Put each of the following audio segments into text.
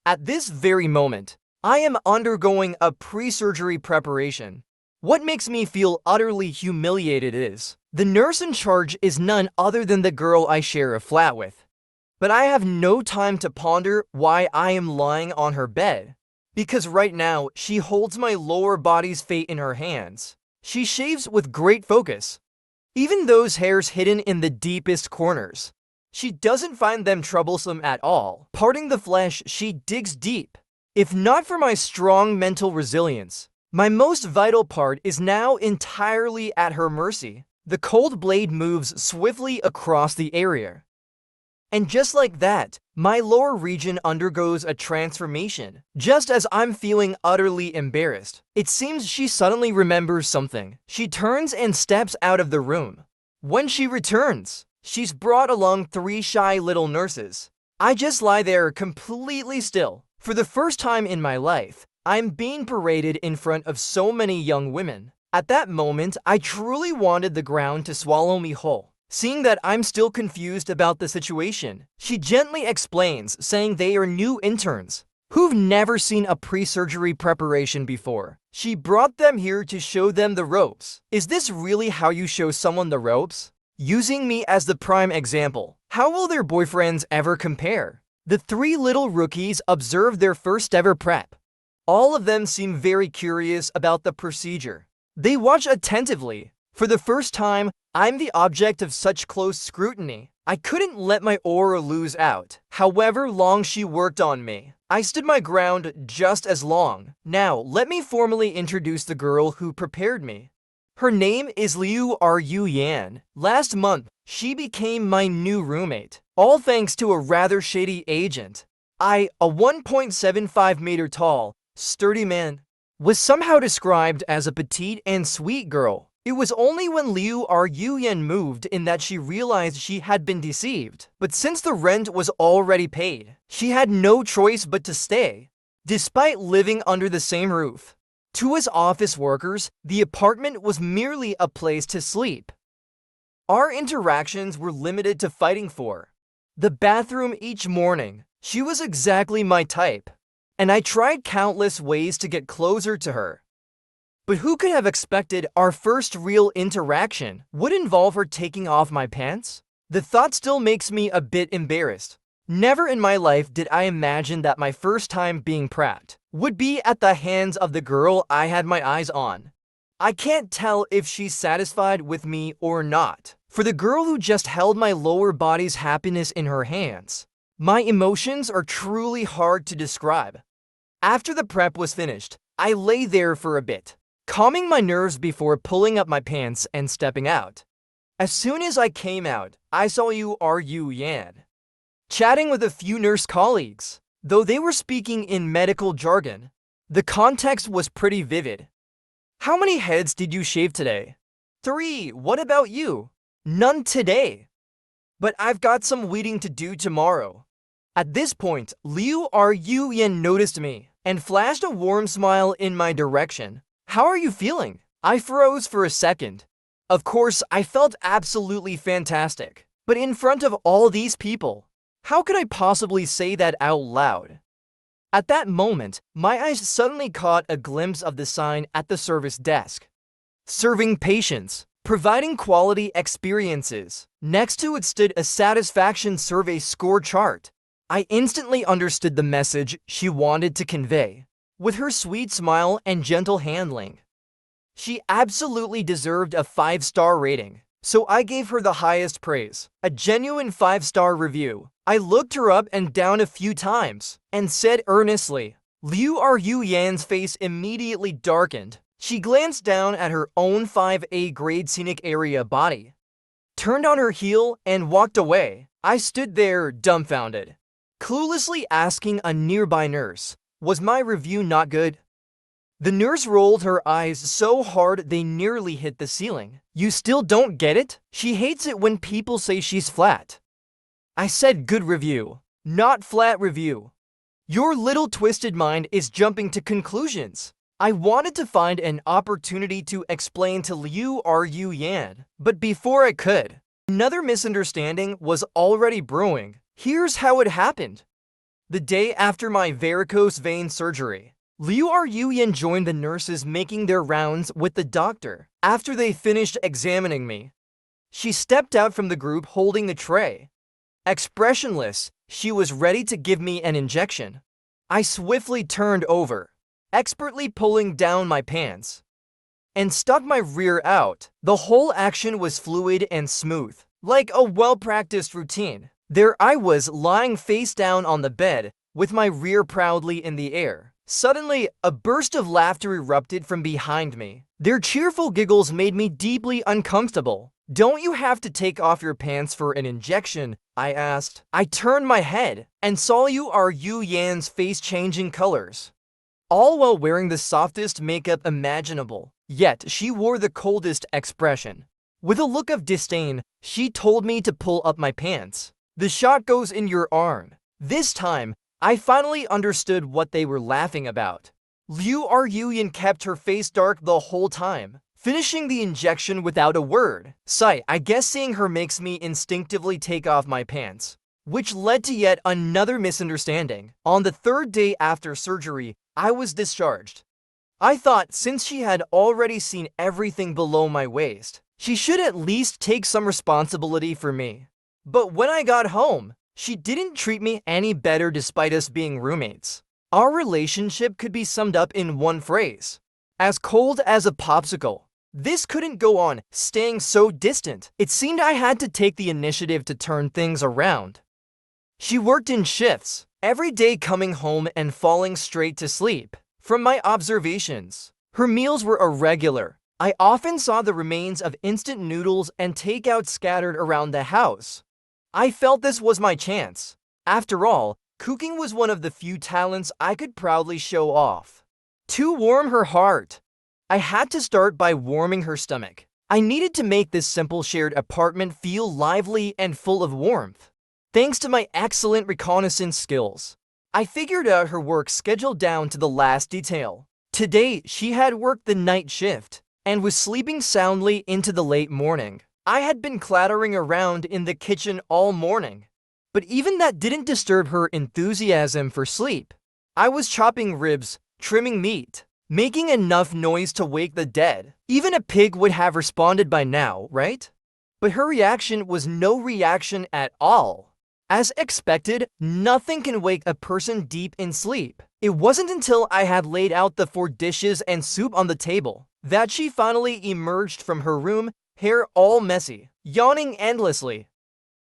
At this very moment, I am undergoing a pre-surgery preparation. What makes me feel utterly humiliated is, the nurse in charge is none other than the girl I share a flat with. But I have no time to ponder why I am lying on her bed. Because right now, she holds my lower body's fate in her hands. She shaves with great focus, even those hairs hidden in the deepest corners. She doesn't find them troublesome at all. Parting the flesh, she digs deep. If not for my strong mental resilience, my most vital part is now entirely at her mercy. The cold blade moves swiftly across the area. And just like that, my lower region undergoes a transformation. Just as I'm feeling utterly embarrassed, it seems she suddenly remembers something. She turns and steps out of the room. When she returns, she's brought along 3 shy little nurses. I just lie there completely still. For the first time in my life, I'm being paraded in front of so many young women. At that moment, I truly wanted the ground to swallow me whole. Seeing that I'm still confused about the situation, she gently explains, saying they are new interns who've never seen a pre-surgery preparation before. She brought them here to show them the ropes. Is this really how you show someone the ropes? Using me as the prime example, how will their boyfriends ever compare? The 3 little rookies observe their first ever prep. All of them seem very curious about the procedure. They watch attentively. For the first time, I'm the object of such close scrutiny. I couldn't let my aura lose out. However long she worked on me, I stood my ground just as long. Now, let me formally introduce the girl who prepared me. Her name is Liu Yan. Last month, she became my new roommate, all thanks to a rather shady agent. A 1.75 meter tall, sturdy man, was somehow described as a petite and sweet girl. It was only when Liu Yan moved in that she realized she had been deceived. But since the rent was already paid, she had no choice but to stay. Despite living under the same roof, to us office workers, the apartment was merely a place to sleep. Our interactions were limited to fighting for the bathroom each morning. She was exactly my type, and I tried countless ways to get closer to her. But who could have expected our first real interaction would involve her taking off my pants? The thought still makes me a bit embarrassed. Never in my life did I imagine that my first time being pranked would be at the hands of the girl I had my eyes on. I can't tell if she's satisfied with me or not. For the girl who just held my lower body's happiness in her hands, my emotions are truly hard to describe. After the prep was finished, I lay there for a bit, calming my nerves before pulling up my pants and stepping out. As soon as I came out, I saw Liu Yan chatting with a few nurse colleagues. Though they were speaking in medical jargon, the context was pretty vivid. How many heads did you shave today? 3. What about you? None today. But I've got some weeding to do tomorrow. At this point, Liu Yan noticed me and flashed a warm smile in my direction. How are you feeling? I froze for a second. Of course, I felt absolutely fantastic. But in front of all these people, how could I possibly say that out loud? At that moment, my eyes suddenly caught a glimpse of the sign at the service desk. Serving patients, providing quality experiences. Next to it stood a satisfaction survey score chart. I instantly understood the message she wanted to convey. With her sweet smile and gentle handling, she absolutely deserved a 5-star rating. So I gave her the highest praise, a genuine 5-star review. I looked her up and down a few times and said earnestly. Liu Yan's face immediately darkened. She glanced down at her own 5A grade scenic area body, turned on her heel, and walked away. I stood there dumbfounded, cluelessly asking a nearby nurse, was my review not good? The nurse rolled her eyes so hard they nearly hit the ceiling. You still don't get it? She hates it when people say she's flat. I said good review, not flat review. Your little twisted mind is jumping to conclusions. I wanted to find an opportunity to explain to Liu Yan, but before I could, another misunderstanding was already brewing. Here's how it happened. The day after my varicose vein surgery, Liu Yuyan joined the nurses making their rounds with the doctor. After they finished examining me, she stepped out from the group holding a tray. Expressionless, she was ready to give me an injection. I swiftly turned over, expertly pulling down my pants, and stuck my rear out. The whole action was fluid and smooth, like a well-practiced routine. There I was, lying face down on the bed, with my rear proudly in the air. Suddenly, a burst of laughter erupted from behind me. Their cheerful giggles made me deeply uncomfortable. "Don't you have to take off your pants for an injection?" I asked. I turned my head and saw Yuyan's face changing colors, all while wearing the softest makeup imaginable. Yet she wore the coldest expression. With a look of disdain, she told me to pull up my pants. "The shot goes in your arm." This time, I finally understood what they were laughing about. Liu Yuyan kept her face dark the whole time, finishing the injection without a word. I guess seeing her makes me instinctively take off my pants, which led to yet another misunderstanding. On the third day after surgery, I was discharged. I thought since she had already seen everything below my waist, she should at least take some responsibility for me. But when I got home, she didn't treat me any better despite us being roommates. Our relationship could be summed up in one phrase: as cold as a popsicle. This couldn't go on, staying so distant. It seemed I had to take the initiative to turn things around. She worked in shifts, every day coming home and falling straight to sleep. From my observations, her meals were irregular. I often saw the remains of instant noodles and takeout scattered around the house. I felt this was my chance. After all, cooking was one of the few talents I could proudly show off. To warm her heart, I had to start by warming her stomach. I needed to make this simple shared apartment feel lively and full of warmth. Thanks to my excellent reconnaissance skills, I figured out her work schedule down to the last detail. Today, she had worked the night shift and was sleeping soundly into the late morning. I had been clattering around in the kitchen all morning, but even that didn't disturb her enthusiasm for sleep. I was chopping ribs, trimming meat, making enough noise to wake the dead. Even a pig would have responded by now, right? But her reaction was no reaction at all. As expected, nothing can wake a person deep in sleep. It wasn't until I had laid out the 4 dishes and soup on the table that she finally emerged from her room, hair all messy, yawning endlessly.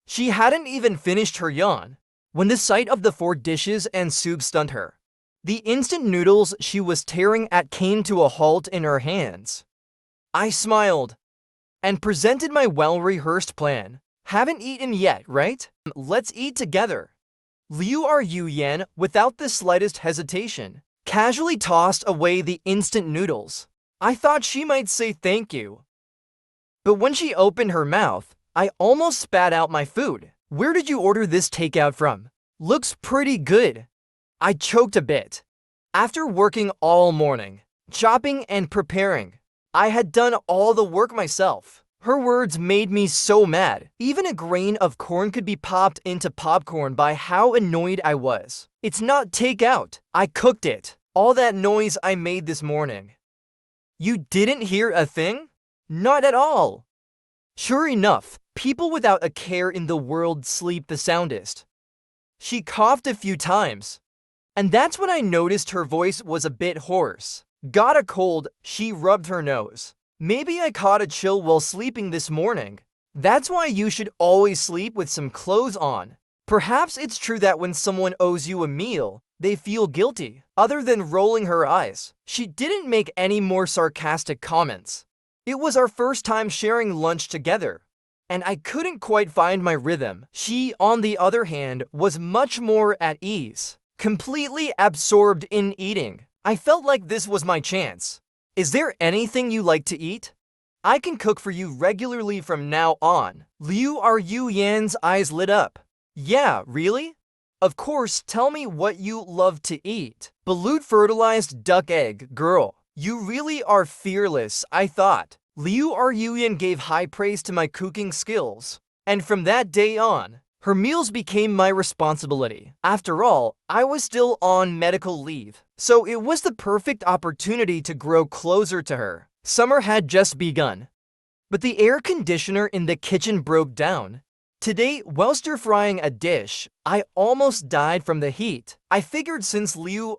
She hadn't even finished her yawn when the sight of the 4 dishes and soup stunned her. The instant noodles she was tearing at came to a halt in her hands. I smiled and presented my well-rehearsed plan. "Haven't eaten yet, right? Let's eat together." Liu Yuyan, without the slightest hesitation, casually tossed away the instant noodles. I thought she might say thank you. But when she opened her mouth, I almost spat out my food. "Where did you order this takeout from? Looks pretty good." I choked a bit. After working all morning, chopping and preparing, I had done all the work myself. Her words made me so mad. Even a grain of corn could be popped into popcorn by how annoyed I was. "It's not takeout. I cooked it. All that noise I made this morning. You didn't hear a thing? Not at all." Sure enough, people without a care in the world sleep the soundest. She coughed a few times, and that's when I noticed her voice was a bit hoarse. "Got a cold," she rubbed her nose. "Maybe I caught a chill while sleeping this morning. That's why you should always sleep with some clothes on. Perhaps it's true that when someone owes you a meal, they feel guilty." Other than rolling her eyes, she didn't make any more sarcastic comments. It was our first time sharing lunch together, and I couldn't quite find my rhythm. She, on the other hand, was much more at ease, completely absorbed in eating. I felt like this was my chance. "Is there anything you like to eat? I can cook for you regularly from now on." Liu Yuyan's eyes lit up. "Yeah, really? Of course, tell me what you love to eat." "Balut fertilized duck egg, girl. You really are fearless," I thought. Liu Yuyan gave high praise to my cooking skills, and from that day on, Her meals became my responsibility. After all, I was still on medical leave, so it was the perfect opportunity to grow closer to her. Summer had just begun, but the air conditioner in the kitchen broke down. Today, while stir-frying a dish, I almost died from the heat. I figured since Liu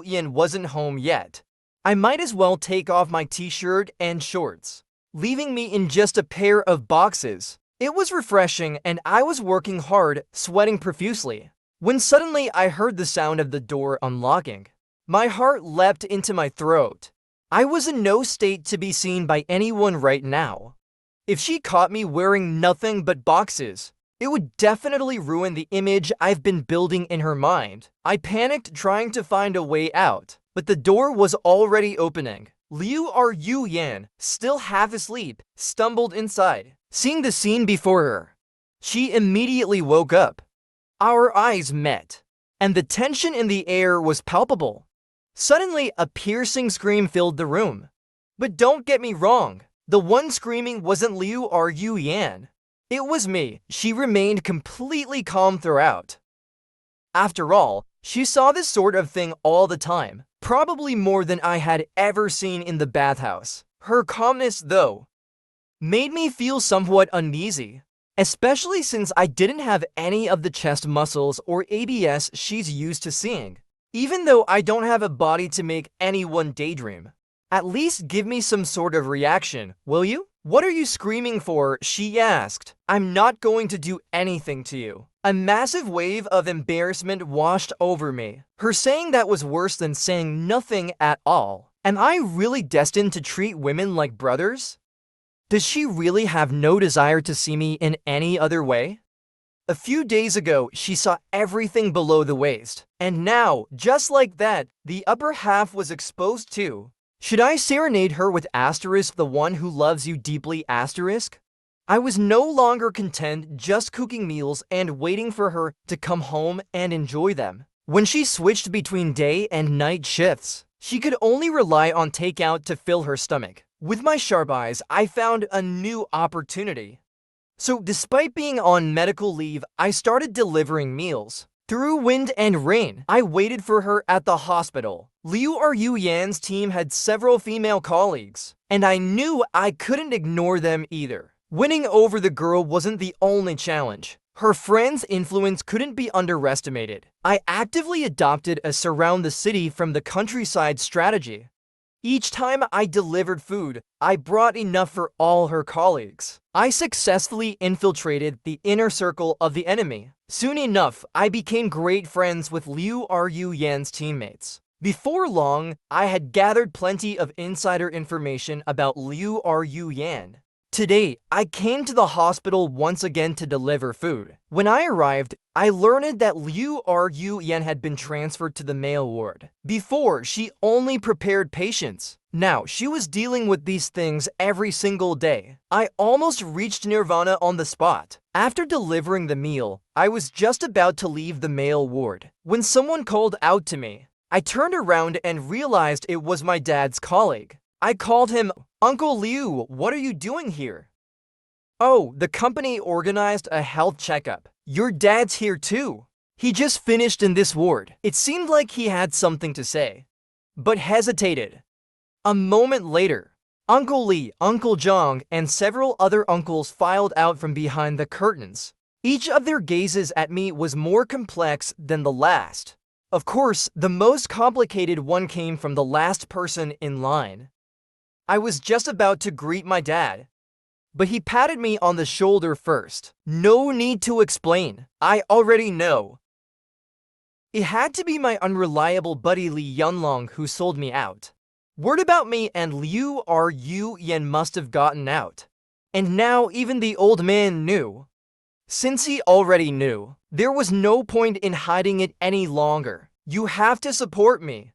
Yen wasn't home yet, I might as well take off my t-shirt and shorts, leaving me in just a pair of boxes. It was refreshing and I was working hard, sweating profusely, when suddenly I heard the sound of the door unlocking. My heart leapt into my throat. I was in no state to be seen by anyone right now. If she caught me wearing nothing but boxes, it would definitely ruin the image I've been building in her mind. I panicked trying to find a way out, but the door was already opening. Liu Yan, still half asleep, stumbled inside. Seeing the scene before her, she immediately woke up. Our eyes met, and the tension in the air was palpable. Suddenly, a piercing scream filled the room. But don't get me wrong, the one screaming wasn't Liu Yan. It was me. She remained completely calm throughout. After all, she saw this sort of thing all the time, probably more than I had ever seen in the bathhouse. Her calmness, though, made me feel somewhat uneasy, especially since I didn't have any of the chest muscles or abs she's used to seeing. Even though I don't have a body to make anyone daydream, at least give me some sort of reaction, will you? What are you screaming for? She asked. I'm not going to do anything to you. A massive wave of embarrassment washed over me. Her saying that was worse than saying nothing at all. Am I really destined to treat women like brothers? Does she really have no desire to see me in any other way? A few days ago, she saw everything below the waist. And now, just like that, the upper half was exposed too. Should I serenade her with asterisk the one who loves you deeply asterisk? I was no longer content just cooking meals and waiting for her to come home and enjoy them. When she switched between day and night shifts, she could only rely on takeout to fill her stomach. With my sharp eyes, I found a new opportunity. So despite being on medical leave, I started delivering meals. Through wind and rain, I waited for her at the hospital. Liu Yan's team had several female colleagues, and I knew I couldn't ignore them either. Winning over the girl wasn't the only challenge. Her friend's influence couldn't be underestimated. I actively adopted a surround the city from the countryside strategy. Each time I delivered food, I brought enough for all her colleagues. I successfully infiltrated the inner circle of the enemy. Soon enough, I became great friends with Liu Yan's teammates. Before long, I had gathered plenty of insider information about Liu Yan. Today, I came to the hospital once again to deliver food. When I arrived, I learned that Liu Yan had been transferred to the male ward. Before, she only prepared patients. Now, she was dealing with these things every single day. I almost reached nirvana on the spot. After delivering the meal, I was just about to leave the male ward when someone called out to me. I turned around and realized it was my dad's colleague. I called him, "Uncle Liu, what are you doing here?" "Oh, the company organized a health checkup. Your dad's here too. He just finished in this ward." It seemed like he had something to say, but hesitated. A moment later, Uncle Lee, Uncle Zhang, and several other uncles filed out from behind the curtains. Each of their gazes at me was more complex than the last. Of course, the most complicated one came from the last person in line. I was just about to greet my dad, but he patted me on the shoulder first. No need to explain. I already know. It had to be my unreliable buddy Li Yunlong who sold me out. Word about me and Liu Yan must have gotten out. And now even the old man knew. Since he already knew, there was no point in hiding it any longer. You have to support me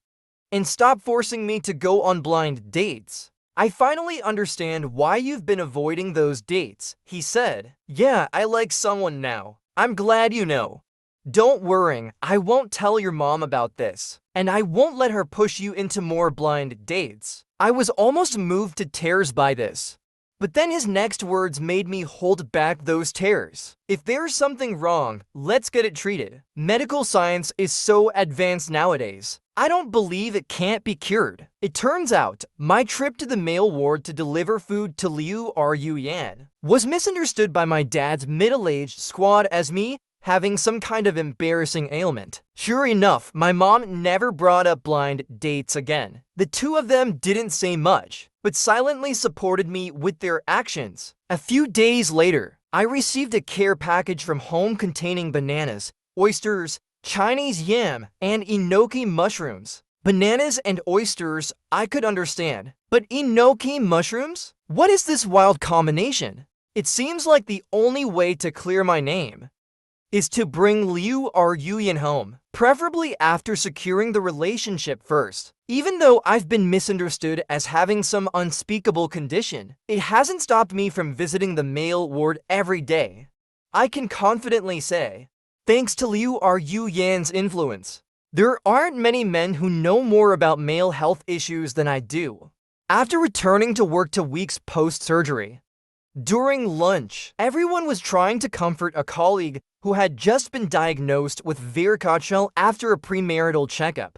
and stop forcing me to go on blind dates. I finally understand why you've been avoiding those dates, he said. Yeah, I like someone now. I'm glad you know. Don't worry, I won't tell your mom about this, and I won't let her push you into more blind dates. I was almost moved to tears by this, But then his next words made me hold back those tears. If there's something wrong, let's get it treated. Medical science is so advanced nowadays. I don't believe it can't be cured. It turns out, my trip to the male ward to deliver food to Liu Yan was misunderstood by my dad's middle-aged squad as me having some kind of embarrassing ailment. Sure enough, my mom never brought up blind dates again. The two of them didn't say much, but silently supported me with their actions. A few days later, I received a care package from home containing bananas, oysters, Chinese yam, and enoki mushrooms. Bananas and oysters I could understand, but enoki mushrooms? What is this wild combination? It seems like the only way to clear my name is to bring Liu Yan home, preferably after securing the relationship first. Even though I've been misunderstood as having some unspeakable condition, it hasn't stopped me from visiting the male ward every day. I can confidently say, thanks to Liu Yan's influence, there aren't many men who know more about male health issues than I do. After returning to work 2 weeks post-surgery, during lunch, everyone was trying to comfort a colleague who had just been diagnosed with varicocele after a premarital checkup.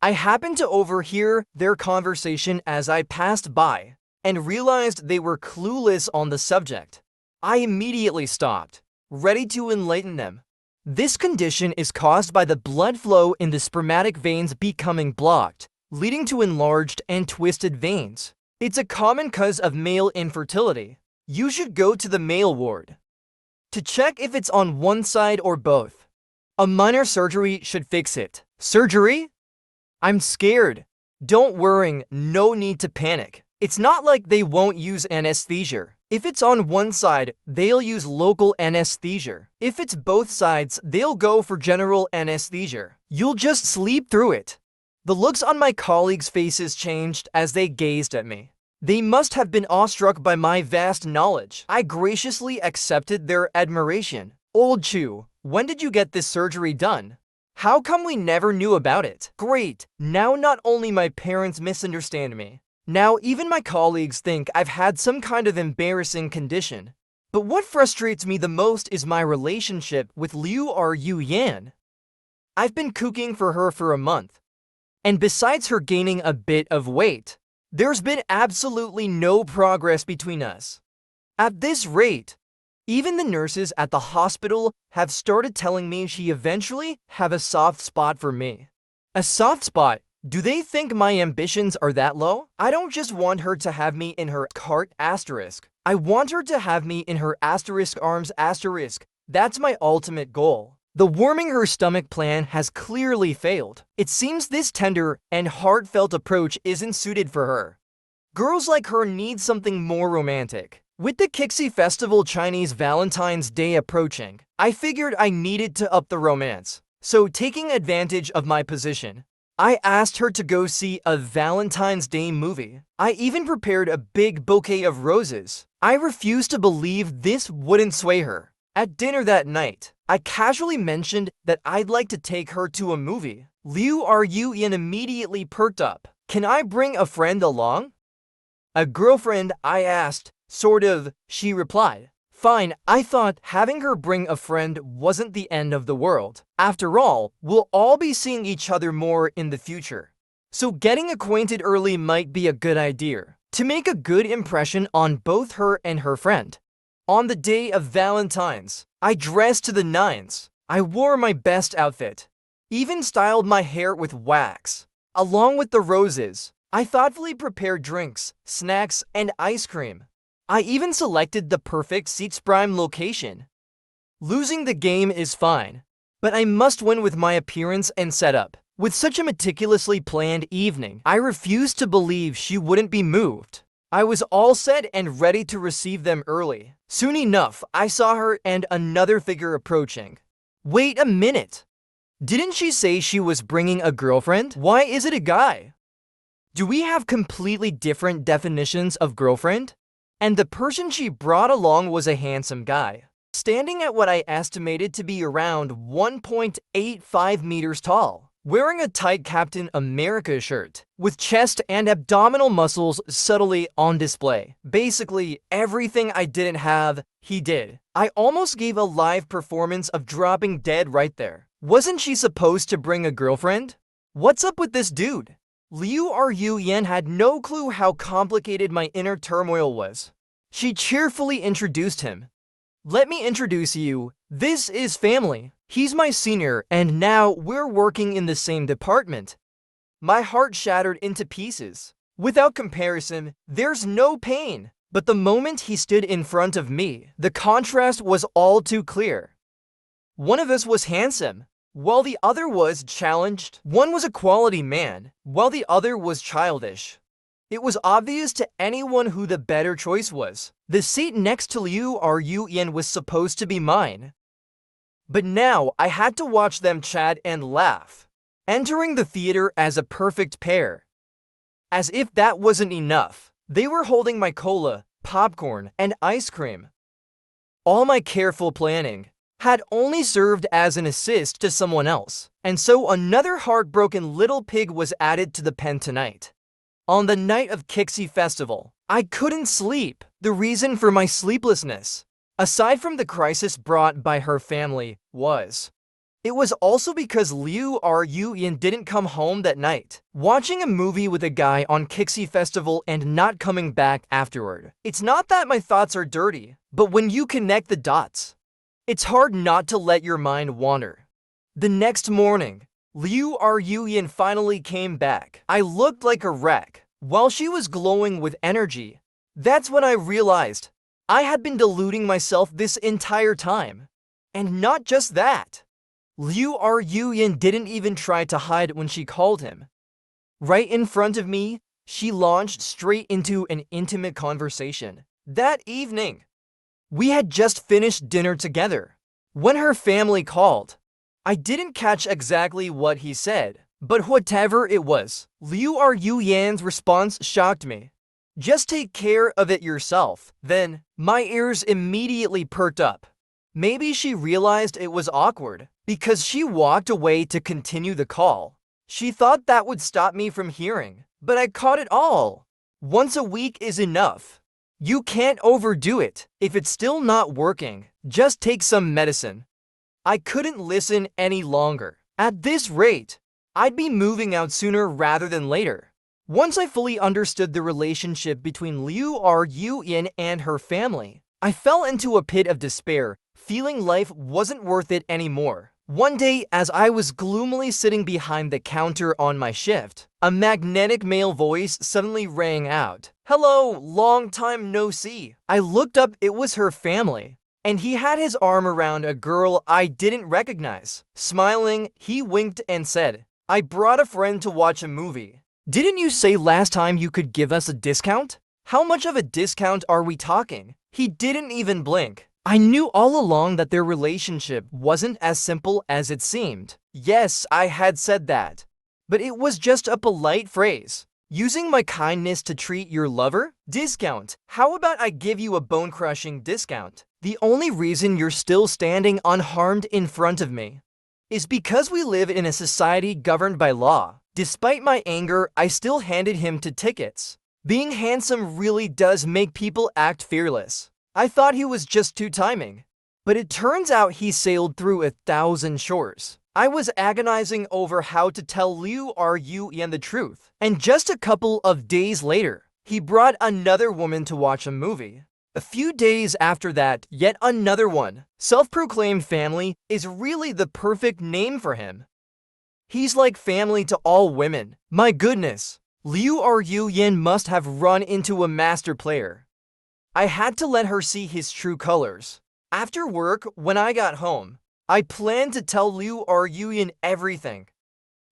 I happened to overhear their conversation as I passed by and realized they were clueless on the subject. I immediately stopped, ready to enlighten them. This condition is caused by the blood flow in the spermatic veins becoming blocked, leading to enlarged and twisted veins. It's a common cause of male infertility. You should go to the male ward to check if it's on one side or both. A minor surgery should fix it. Surgery? I'm scared. Don't worry, no need to panic. It's not like they won't use anesthesia. If it's on one side, they'll use local anesthesia. If it's both sides, they'll go for general anesthesia. You'll just sleep through it. The looks on my colleagues' faces changed as they gazed at me. They must have been awestruck by my vast knowledge. I graciously accepted their admiration. Old Chu, when did you get this surgery done? How come we never knew about it? Great, now not only my parents misunderstand me, now even my colleagues think I've had some kind of embarrassing condition. But what frustrates me the most is my relationship with Liu Yan. I've been cooking for her for a month, and besides her gaining a bit of weight, there's been absolutely no progress between us. At this rate, even the nurses at the hospital have started telling me she eventually have a soft spot for me. A soft spot? Do they think my ambitions are that low? I don't just want her to have me in her cart asterisk. I want her to have me in her asterisk arms asterisk. That's my ultimate goal. The warming her stomach plan has clearly failed. It seems this tender and heartfelt approach isn't suited for her. Girls like her need something more romantic. With the Kixi Festival Chinese Valentine's Day approaching, I figured I needed to up the romance. So taking advantage of my position, I asked her to go see a Valentine's Day movie. I even prepared a big bouquet of roses. I refused to believe this wouldn't sway her. At dinner that night, I casually mentioned that I'd like to take her to a movie. Liu Yan immediately perked up. Can I bring a friend along? A girlfriend, I asked. Sort of, she replied. Fine, I thought having her bring a friend wasn't the end of the world. After all, we'll all be seeing each other more in the future. So getting acquainted early might be a good idea, to make a good impression on both her and her friend. On the day of Valentine's, I dressed to the nines. I wore my best outfit, even styled my hair with wax. Along with the roses, I thoughtfully prepared drinks, snacks, and ice cream. I even selected the perfect seats prime location. Losing the game is fine, but I must win with my appearance and setup. With such a meticulously planned evening, I refused to believe she wouldn't be moved. I was all set and ready to receive them early. Soon enough, I saw her and another figure approaching. Wait a minute! Didn't she say she was bringing a girlfriend? Why is it a guy? Do we have completely different definitions of girlfriend? And the person she brought along was a handsome guy, standing at what I estimated to be around 1.85 meters tall. wearing a tight Captain America shirt, with chest and abdominal muscles subtly on display. Basically, everything I didn't have, he did. I almost gave a live performance of dropping dead right there. Wasn't she supposed to bring a girlfriend? What's up with this dude? Liu Ruyan had no clue how complicated my inner turmoil was. She cheerfully introduced him. Let me introduce you. This is family. He's my senior, and now we're working in the same department. My heart shattered into pieces. Without comparison, there's no pain. But the moment he stood in front of me, the contrast was all too clear. One of us was handsome, while the other was challenged. One was a quality man, while the other was childish. It was obvious to anyone who the better choice was. The seat next to Liu Ruyan was supposed to be mine. But now I had to watch them chat and laugh, entering the theater as a perfect pair. As if that wasn't enough, they were holding my cola, popcorn, and ice cream. All my careful planning had only served as an assist to someone else, and so another heartbroken little pig was added to the pen tonight. On the night of Kixi Festival, I couldn't sleep. The reason for my sleeplessness, aside from the crisis brought by her family, it was also because Liu Ruyan didn't come home that night. Watching a movie with a guy on Kixi Festival and not coming back afterward. It's not that my thoughts are dirty, but when you connect the dots, it's hard not to let your mind wander. The next morning, Liu Ruyan finally came back. I looked like a wreck, while she was glowing with energy. That's when I realized I had been deluding myself this entire time. And not just that. Liu Ruyan didn't even try to hide when she called him. Right in front of me, she launched straight into an intimate conversation. That evening, we had just finished dinner together. When her family called, I didn't catch exactly what he said, but whatever it was, Liu Ruyan's response shocked me. Just take care of it yourself. Then, my ears immediately perked up. Maybe she realized it was awkward, because she walked away to continue the call. She thought that would stop me from hearing, but I caught it all. Once a week is enough. You can't overdo it. If it's still not working, just take some medicine. I couldn't listen any longer. At this rate, I'd be moving out sooner rather than later. Once I fully understood the relationship between Liu Ruyan and her family, I fell into a pit of despair, feeling life wasn't worth it anymore. One day, as I was gloomily sitting behind the counter on my shift, a magnetic male voice suddenly rang out. "Hello, long time no see." I looked up, it was her family, and he had his arm around a girl I didn't recognize. Smiling, he winked and said, "I brought a friend to watch a movie. Didn't you say last time you could give us a discount? How much of a discount are we talking?" He didn't even blink. I knew all along that their relationship wasn't as simple as it seemed. Yes, I had said that. But it was just a polite phrase. Using my kindness to treat your lover? Discount. How about I give you a bone-crushing discount? The only reason you're still standing unharmed in front of me is because we live in a society governed by law. Despite my anger, I still handed him to tickets. Being handsome really does make people act fearless. I thought he was just too timing, but it turns out he sailed through 1,000 shores. I was agonizing over how to tell Liu Ruyan the truth, and just a couple of days later, he brought another woman to watch a movie. A few days after that, yet another one. Self-proclaimed family is really the perfect name for him. He's like family to all women. My goodness, Liu Ruyan must have run into a master player. I had to let her see his true colors. After work, when I got home, I planned to tell Liu Ruyan everything.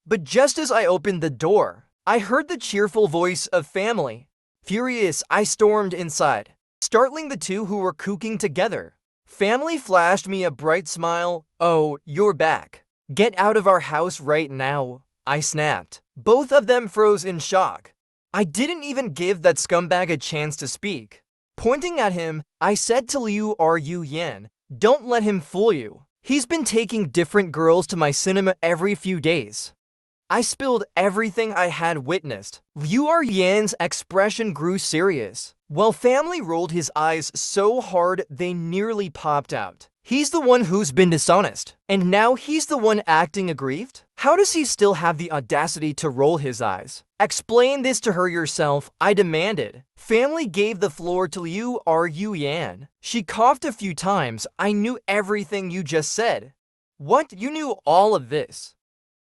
But just as I opened the door, I heard the cheerful voice of family. Furious, I stormed inside, startling the two who were cooking together. Family flashed me a bright smile. "Oh, you're back. Get out of our house right now," I snapped. Both of them froze in shock. I didn't even give that scumbag a chance to speak. Pointing at him, I said to Liu Ruyan, "Don't let him fool you. He's been taking different girls to my cinema every few days. I spilled everything I had witnessed. Liu Eryan's expression grew serious, while family rolled his eyes so hard they nearly popped out. He's the one who's been dishonest, and now he's the one acting aggrieved? How does he still have the audacity to roll his eyes? Explain this to her yourself, I demanded. Family gave the floor to Liu Eryan. She coughed a few times. I knew everything you just said. What? You knew all of this?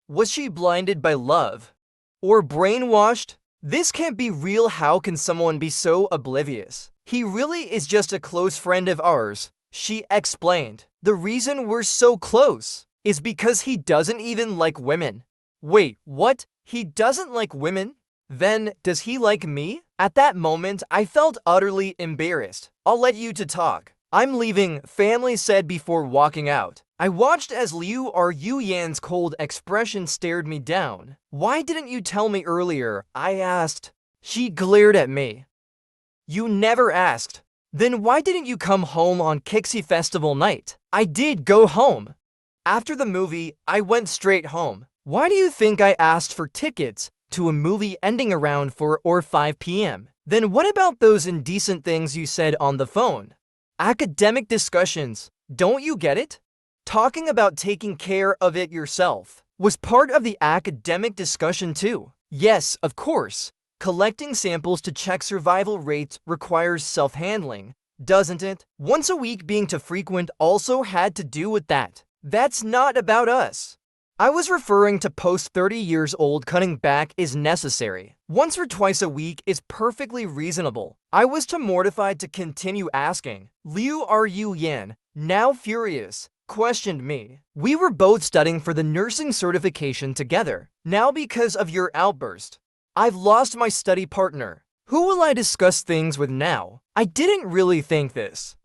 Was she blinded by love? Or brainwashed? This can't be real. How can someone be so oblivious? He really is just a close friend of ours, she explained. The reason we're so close is because he doesn't even like women. Wait, what? He doesn't like women? Then, does he like me? At that moment, I felt utterly embarrassed. I'll let you to talk. I'm leaving, family said before walking out. I watched as Liu Eryan's cold expression stared me down. Why didn't you tell me earlier? I asked. She glared at me. You never asked. Then why didn't you come home on Kixi Festival night? I did go home. After the movie, I went straight home. Why do you think I asked for tickets to a movie ending around 4 or 5 p.m.? Then what about those indecent things you said on the phone? Academic discussions. Don't you get it? Talking about taking care of it yourself was part of the academic discussion too. Yes, of course. Collecting samples to check survival rates requires self-handling, doesn't it? Once a week being too frequent also had to do with that. That's not about us. I was referring to post 30 years old. Cutting back is necessary. Once or twice a week is perfectly reasonable. I was too mortified to continue asking. Liu Eryan, now furious, questioned me. We were both studying for the nursing certification together. Now because of your outburst, I've lost my study partner. Who will I discuss things with now? I didn't really think this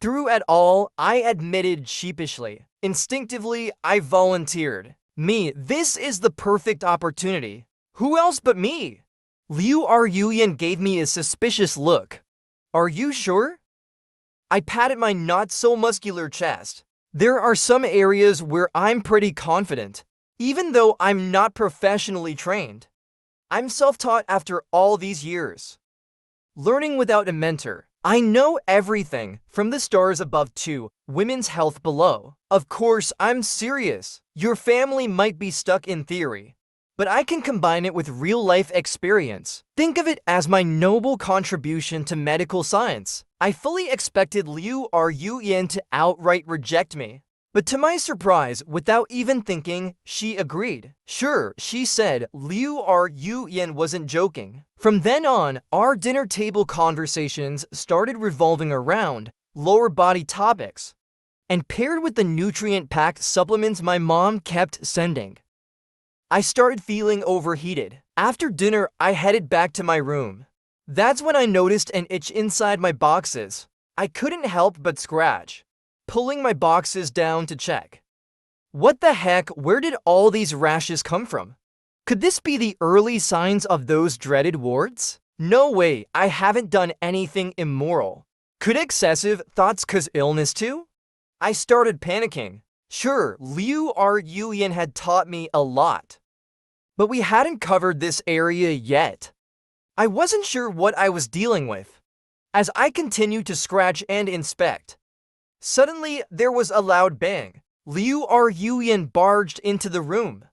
through at all, I admitted sheepishly. Instinctively, I volunteered. Me, this is the perfect opportunity. Who else but me? Liu Eryan gave me a suspicious look. Are you sure? I patted my not-so-muscular chest. There are some areas where I'm pretty confident, even though I'm not professionally trained. I'm self-taught after all these years. Learning without a mentor. I know everything, from the stars above to women's health below. Of course, I'm serious. Your family might be stuck in theory, but I can combine it with real-life experience. Think of it as my noble contribution to medical science. I fully expected Liu Eryan to outright reject me. But to my surprise, without even thinking, she agreed. Sure, she said. Liu Eryan wasn't joking. From then on, our dinner table conversations started revolving around lower body topics, and paired with the nutrient-packed supplements my mom kept sending, I started feeling overheated. After dinner, I headed back to my room. That's when I noticed an itch inside my boxes. I couldn't help but scratch, pulling my boxes down to check. What the heck? Where did all these rashes come from? Could this be the early signs of those dreaded warts? No way, I haven't done anything immoral. Could excessive thoughts cause illness too? I started panicking. Sure, Liu Eryan had taught me a lot, but we hadn't covered this area yet. I wasn't sure what I was dealing with. As I continued to scratch and inspect, suddenly there was a loud bang. Liu Eryan barged into the room.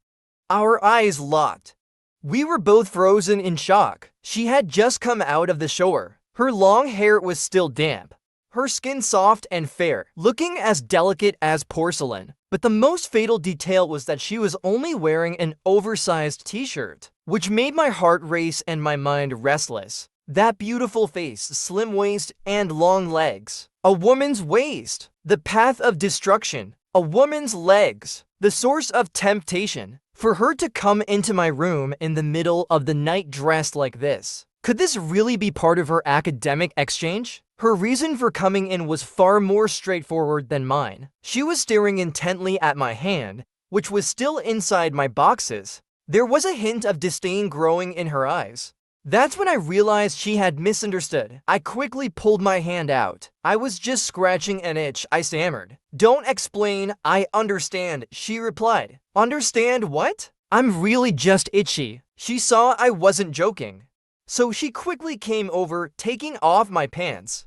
Our eyes locked. We were both frozen in shock. She had just come out of the shower. Her long hair was still damp, her skin soft and fair, looking as delicate as porcelain. But the most fatal detail was that she was only wearing an oversized t-shirt, which made my heart race and my mind restless. That beautiful face, slim waist, and long legs. A woman's waist. The path of destruction. A woman's legs. The source of temptation. For her to come into my room in the middle of the night dressed like this. Could this really be part of her academic exchange? Her reason for coming in was far more straightforward than mine. She was staring intently at my hand, which was still inside my boxes. There was a hint of disdain growing in her eyes. That's when I realized she had misunderstood. I quickly pulled my hand out. I was just scratching an itch, I stammered. Don't explain, I understand, she replied. Understand what? I'm really just itchy. She saw I wasn't joking. So she quickly came over, taking off my pants.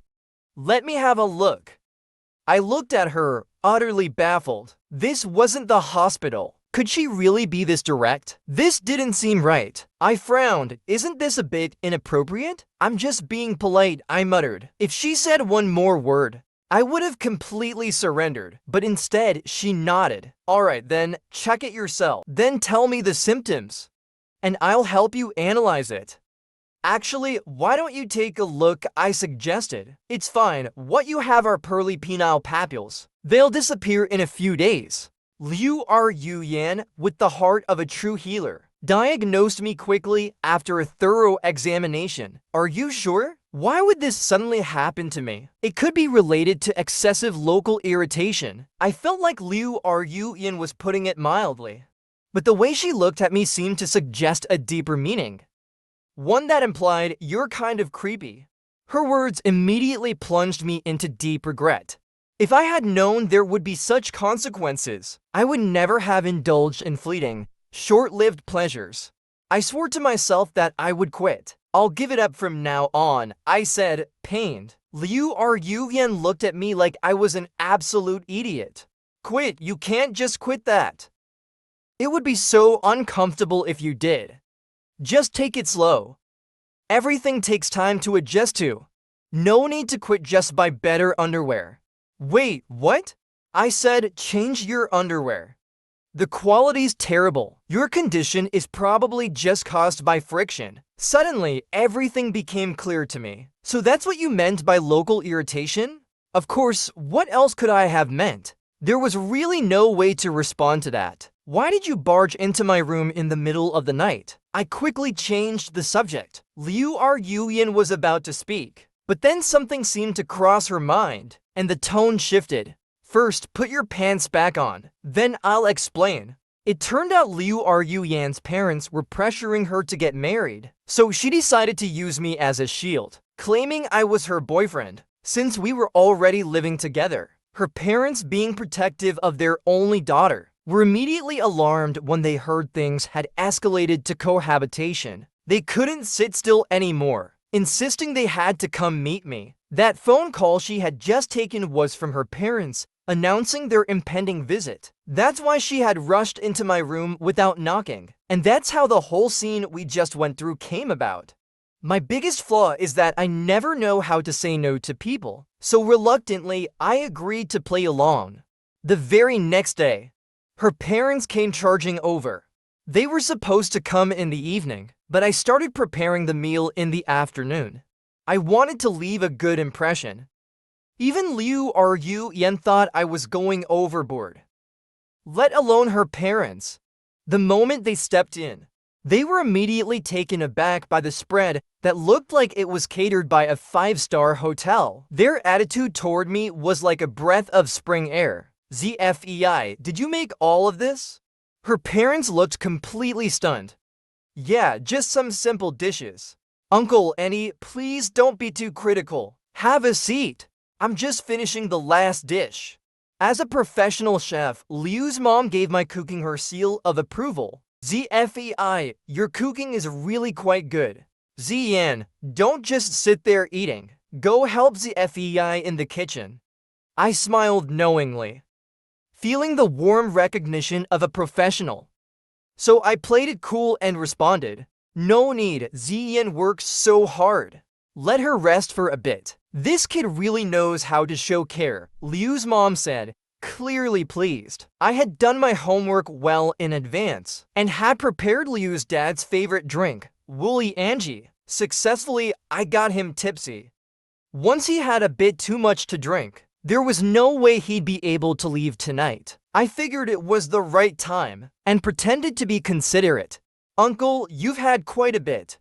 Let me have a look. I looked at her, utterly baffled. This wasn't the hospital. Could she really be this direct? This didn't seem right. I frowned. Isn't this a bit inappropriate? I'm just being polite, I muttered. If she said one more word, I would have completely surrendered, but instead she nodded. Alright then, check it yourself. Then tell me the symptoms, and I'll help you analyze it. Actually, why don't you take a look? I suggested. It's fine. What you have are pearly penile papules. They'll disappear in a few days. Liu Yan, with the heart of a true healer, diagnosed me quickly after a thorough examination. Are you sure? Why would this suddenly happen to me? It could be related to excessive local irritation. I felt like Liu Yan was putting it mildly, but the way she looked at me seemed to suggest a deeper meaning. One that implied, you're kind of creepy. Her words immediately plunged me into deep regret. If I had known there would be such consequences, I would never have indulged in fleeting, short-lived pleasures. I swore to myself that I would quit. I'll give it up from now on, I said, pained. Liu Yan looked at me like I was an absolute idiot. Quit, you can't just quit that. It would be so uncomfortable if you did. Just take it slow. Everything takes time to adjust to. No need to quit just by better underwear. Wait, what? I said, change your underwear. The quality's terrible. Your condition is probably just caused by friction. Suddenly, everything became clear to me. So that's what you meant by local irritation? Of course, what else could I have meant? There was really no way to respond to that. Why did you barge into my room in the middle of the night? I quickly changed the subject. Liu Yan was about to speak, but then something seemed to cross her mind, and the tone shifted. First, put your pants back on, then I'll explain. It turned out Liu Yan's parents were pressuring her to get married, so she decided to use me as a shield, claiming I was her boyfriend, since we were already living together. Her parents, being protective of their only daughter, were immediately alarmed when they heard things had escalated to cohabitation. They couldn't sit still anymore, insisting they had to come meet me. That phone call she had just taken was from her parents, announcing their impending visit. That's why she had rushed into my room without knocking, and that's how the whole scene we just went through came about. My biggest flaw is that I never know how to say no to people, so reluctantly, I agreed to play along. The very next day, her parents came charging over. They were supposed to come in the evening, but I started preparing the meal in the afternoon. I wanted to leave a good impression. Even Liu Yan thought I was going overboard, let alone her parents. The moment they stepped in, they were immediately taken aback by the spread that looked like it was catered by a 5-star hotel. Their attitude toward me was like a breath of spring air. ZFEI, did you make all of this? Her parents looked completely stunned. Yeah, just some simple dishes. Uncle Annie, please don't be too critical. Have a seat. I'm just finishing the last dish. As a professional chef, Liu's mom gave my cooking her seal of approval. ZFEI, your cooking is really quite good. Zian, don't just sit there eating. Go help ZFEI in the kitchen. I smiled knowingly, feeling the warm recognition of a professional. So I played it cool and responded, no need, Zian works so hard. Let her rest for a bit. This kid really knows how to show care, Liu's mom said, clearly pleased. I had done my homework well in advance, and had prepared Liu's dad's favorite drink, Woolly Angie. Successfully, I got him tipsy. Once he had a bit too much to drink, there was no way he'd be able to leave tonight. I figured it was the right time, and pretended to be considerate. Uncle, you've had quite a bit.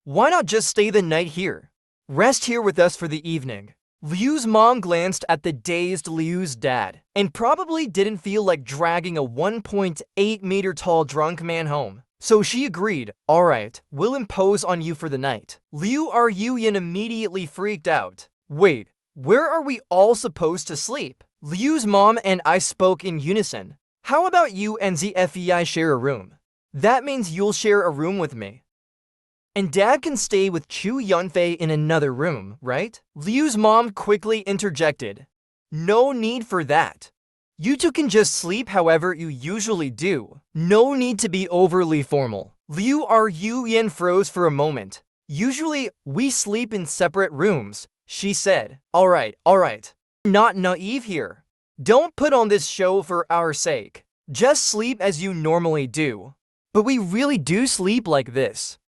Why not just stay the night here? Rest here with us for the evening. Liu's mom glanced at the dazed Liu's dad, and probably didn't feel like dragging a 1.8-meter tall drunk man home. So she agreed, alright, we'll impose on you for the night. Liu Yan immediately freaked out. Wait, where are we all supposed to sleep? Liu's mom and I spoke in unison. How about you and ZFEI share a room? That means you'll share a room with me. And Dad can stay with Chu Yunfei in another room, right? Liu's mom quickly interjected. No need for that. You two can just sleep however you usually do. No need to be overly formal. Liu Yen froze for a moment. Usually, we sleep in separate rooms, she said. Alright. Not naive here. Don't put on this show for our sake. Just sleep as you normally do. But we really do sleep like this.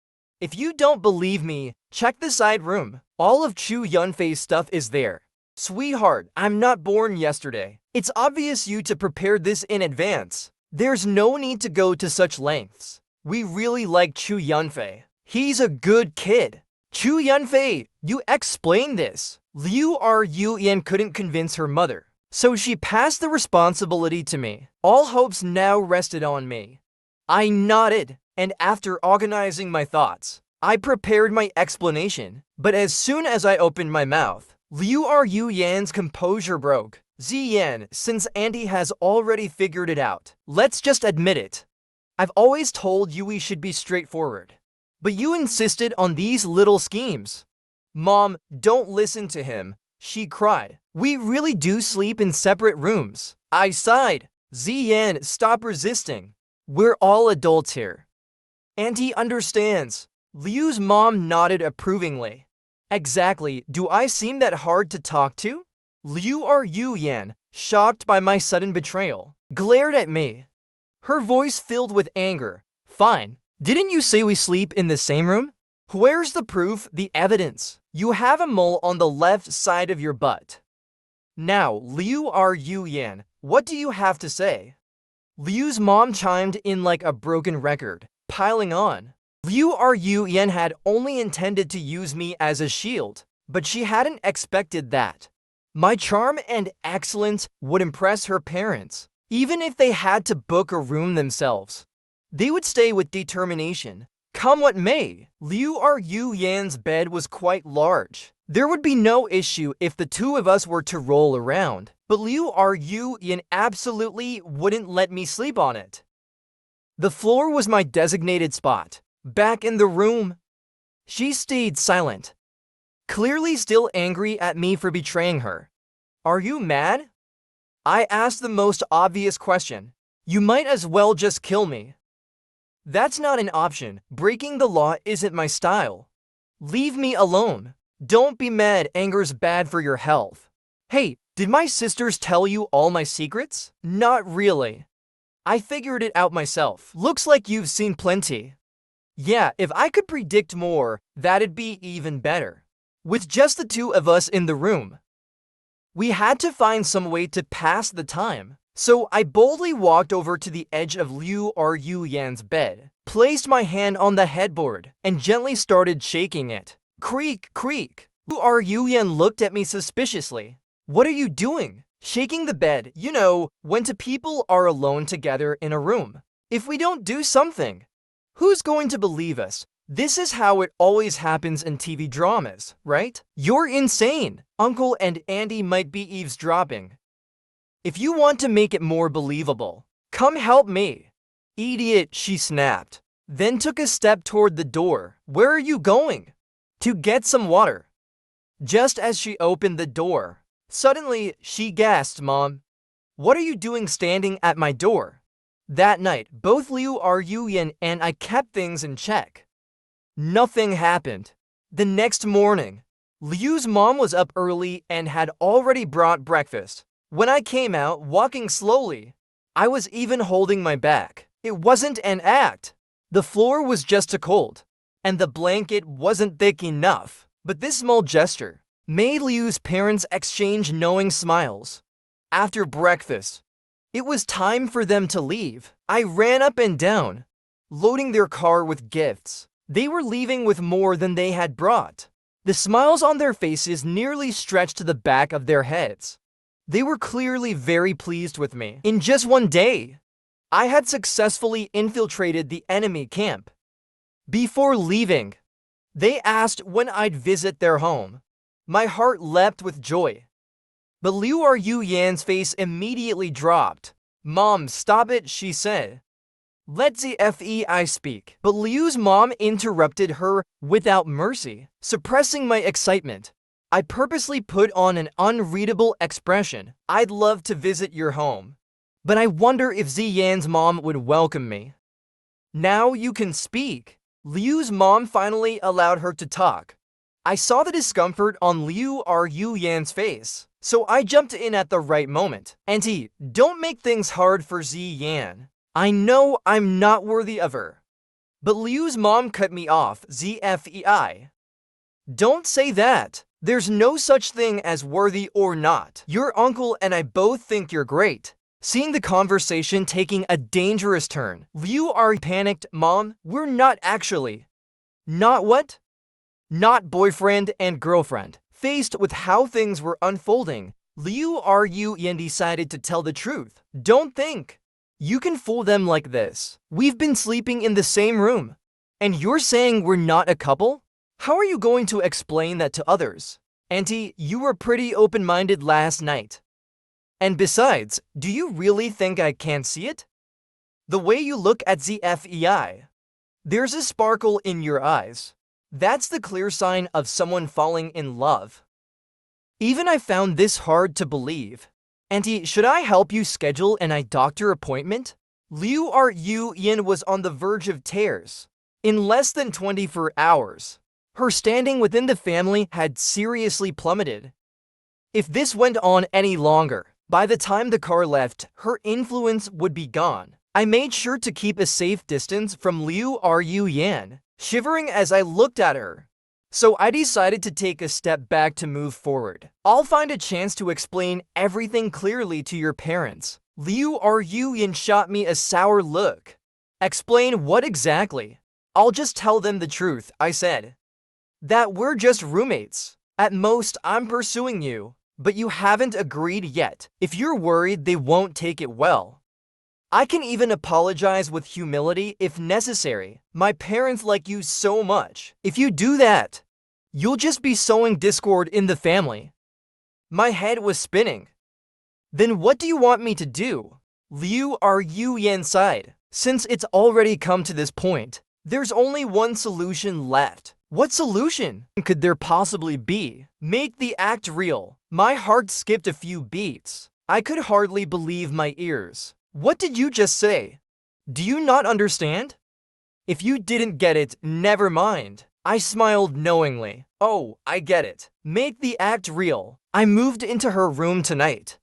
If you don't believe me, check the side room. All of Chu Yunfei's stuff is there. Sweetheart, I'm not born yesterday. It's obvious you to prepare this in advance. There's no need to go to such lengths. We really like Chu Yunfei. He's a good kid. Chu Yunfei, you explain this. Liu Yen couldn't convince her mother, so she passed the responsibility to me. All hopes now rested on me. I nodded, and after organizing my thoughts, I prepared my explanation. But as soon as I opened my mouth, Liu Yan's composure broke. Ziyan, since Andy has already figured it out, let's just admit it. I've always told you we should be straightforward. But you insisted on these little schemes. Mom, don't listen to him, she cried. We really do sleep in separate rooms. I sighed. Ziyan, stop resisting. We're all adults here. Auntie understands. Liu's mom nodded approvingly. Exactly, do I seem that hard to talk to? Liu Yan, shocked by my sudden betrayal, glared at me. Her voice filled with anger. Fine. Didn't you say we sleep in the same room? Where's the proof, the evidence? You have a mole on the left side of your butt. Now, Liu Yan, what do you have to say? Liu's mom chimed in like a broken record, piling on. Liu Yan had only intended to use me as a shield, but she hadn't expected that. My charm and excellence would impress her parents, even if they had to book a room themselves. They would stay with determination, come what may. Liu Yan's bed was quite large. There would be no issue if the two of us were to roll around, but Liu Yan absolutely wouldn't let me sleep on it. The floor was my designated spot. Back in the room, she stayed silent, clearly still angry at me for betraying her. Are you mad? I asked the most obvious question. You might as well just kill me. That's not an option. Breaking the law isn't my style. Leave me alone. Don't be mad. Anger's bad for your health. Hey, did my sisters tell you all my secrets? Not really. I figured it out myself. Looks like you've seen plenty. Yeah, if I could predict more, that'd be even better. With just the two of us in the room, we had to find some way to pass the time. So I boldly walked over to the edge of Liu Yan's bed, placed my hand on the headboard, and gently started shaking it. Creak, creak. Liu Yan looked at me suspiciously. What are you doing? Shaking the bed, you know, when two people are alone together in a room. If we don't do something, who's going to believe us? This is how it always happens in TV dramas, right? You're insane. Uncle and Andy might be eavesdropping. If you want to make it more believable, come help me. Idiot, she snapped, then took a step toward the door. Where are you going? To get some water. Just as she opened the door, suddenly she gasped, Mom, what are you doing standing at my door? That night, both Liu Yan and I kept things in check. Nothing happened. The next morning, Liu's mom was up early and had already brought breakfast. When I came out, walking slowly, I was even holding my back. It wasn't an act. The floor was just too cold, and the blanket wasn't thick enough. But this small gesture made Liu's parents exchange knowing smiles. After breakfast, it was time for them to leave. I ran up and down, loading their car with gifts. They were leaving with more than they had brought. The smiles on their faces nearly stretched to the back of their heads. They were clearly very pleased with me. In just one day, I had successfully infiltrated the enemy camp. Before leaving, they asked when I'd visit their home. My heart leapt with joy. But Liu Yan's face immediately dropped. Mom, stop it, she said. Let the FEI speak. But Liu's mom interrupted her without mercy, suppressing my excitement. I purposely put on an unreadable expression. I'd love to visit your home, but I wonder if Ziyan's mom would welcome me. Now you can speak. Liu's mom finally allowed her to talk. I saw the discomfort on Liu Yan's face, so I jumped in at the right moment. Auntie, don't make things hard for Ziyan. I know I'm not worthy of her. But Liu's mom cut me off. ZFEI. Don't say that. There's no such thing as worthy or not. Your uncle and I both think you're great. Seeing the conversation taking a dangerous turn, Liu panicked. Mom, we're not actually. Not what? Not boyfriend and girlfriend. Faced with how things were unfolding, Liu Yan decided to tell the truth. Don't think you can fool them like this. We've been sleeping in the same room. And you're saying we're not a couple? How are you going to explain that to others? Auntie, you were pretty open-minded last night. And besides, do you really think I can't see it? The way you look at the FEI. There's a sparkle in your eyes. That's the clear sign of someone falling in love. Even I found this hard to believe. Auntie, should I help you schedule an eye doctor appointment? Liu Yan was on the verge of tears. In less than 24 hours, her standing within the family had seriously plummeted. If this went on any longer, by the time the car left, her influence would be gone. I made sure to keep a safe distance from Liu Yan, shivering as I looked at her. So I decided to take a step back to move forward. I'll find a chance to explain everything clearly to your parents. Liu Yan shot me a sour look. Explain what exactly? I'll just tell them the truth, I said. That we're just roommates. At most, I'm pursuing you, but you haven't agreed yet. If you're worried they won't take it well, I can even apologize with humility if necessary. My parents like you so much. If you do that, you'll just be sowing discord in the family. My head was spinning. Then what do you want me to do? Liu Yan sighed. Since it's already come to this point, there's only one solution left. What solution could there possibly be? Make the act real. My heart skipped a few beats. I could hardly believe my ears. What did you just say? Do you not understand? If you didn't get it, never mind. I smiled knowingly. Oh, I get it. Make the act real. I moved into her room tonight.